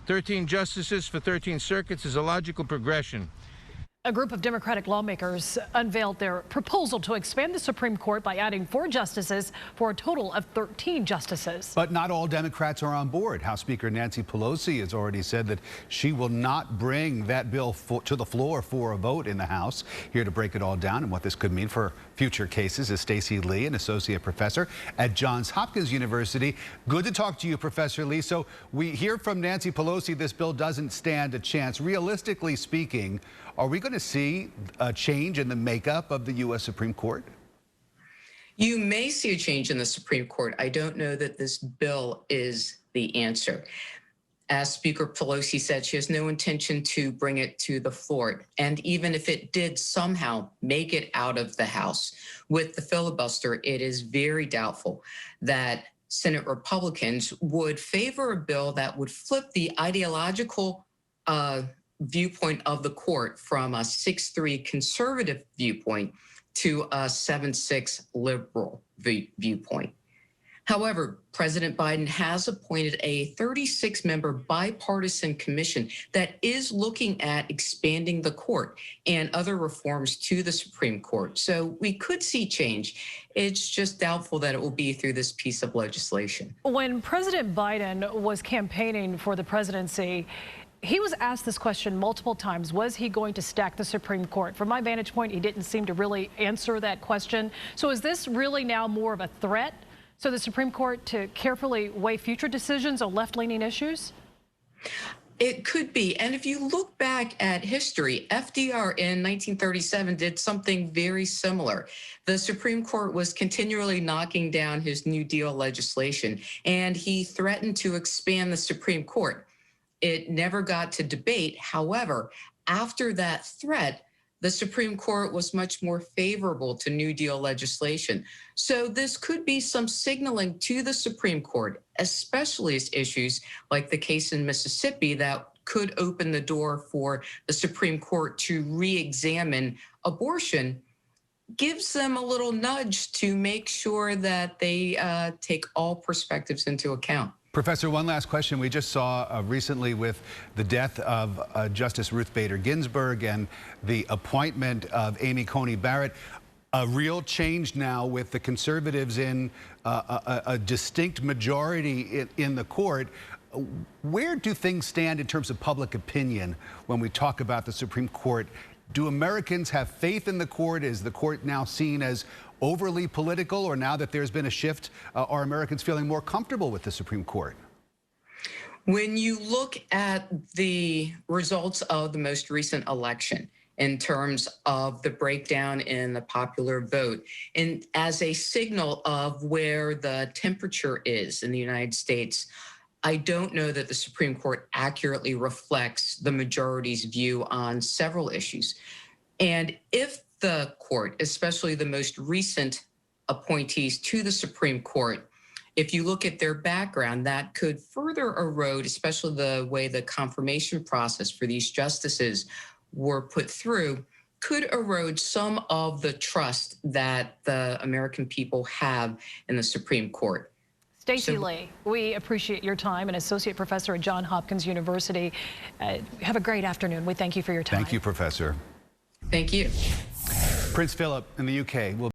13 justices for 13 circuits is a logical progression. A group of Democratic lawmakers unveiled their proposal to expand the Supreme Court by adding 4 justices for a total of 13 justices. But not all Democrats are on board. House Speaker Nancy Pelosi has already said that she will not bring that bill to the floor for a vote in the House. Here to break it all down and what this could mean for future cases is Stacey Lee, an associate professor at Johns Hopkins University. Good to talk to you, Professor Lee. So we hear from Nancy Pelosi this bill doesn't stand a chance. Realistically speaking, are we going to see a change in the makeup of the U.S. Supreme Court? You may see a change in the Supreme Court. I don't know that this bill is the answer. As Speaker Pelosi said, she has no intention to bring it to the floor. And even if it did somehow make it out of the House with the filibuster, it is very doubtful that Senate Republicans would favor a bill that would flip the ideological viewpoint of the court from a 6-3 conservative viewpoint to a 7-6 liberal viewpoint. However, President Biden has appointed a 36-member bipartisan commission that is looking at expanding the court and other reforms to the Supreme Court. So we could see change. It's just doubtful that it will be through this piece of legislation. When President Biden was campaigning for the presidency, he was asked this question multiple times. Was he going to stack the Supreme Court? From my vantage point, he didn't seem to really answer that question. So is this really now more of a threat to the Supreme Court to carefully weigh future decisions on left-leaning issues? It could be. And if you look back at history, FDR in 1937 did something very similar. The Supreme Court was continually knocking down his New Deal legislation, and he threatened to expand the Supreme Court. It never got to debate. However, after that threat, the Supreme Court was much more favorable to New Deal legislation. So this could be some signaling to the Supreme Court, especially as issues like the case in Mississippi that could open the door for the Supreme Court to re-examine abortion, gives them a little nudge to make sure that they take all perspectives into account. Professor, one last question. We just saw recently with the death of Justice Ruth Bader Ginsburg and the appointment of Amy Coney Barrett, a real change now with the conservatives in a distinct majority in the court. Where do things stand in terms of public opinion when we talk about the Supreme Court? Do Americans have faith in the court? Is the court now seen as overly political, or now that there's been a shift, are Americans feeling more comfortable with the Supreme Court? When you look at the results of the most recent election in terms of the breakdown in the popular vote, and as a signal of where the temperature is in the United States, I don't know that the Supreme Court accurately reflects the majority's view on several issues. And if the court, especially the most recent appointees to the Supreme Court, if you look at their background, that could further erode, especially the way the confirmation process for these justices were put through, could erode some of the trust that the American people have in the Supreme Court. Stacey Lee, we appreciate your time, an associate professor at Johns Hopkins University. Have a great afternoon. We thank you for your time. Thank you, Professor. Thank you. Prince Philip in the UK will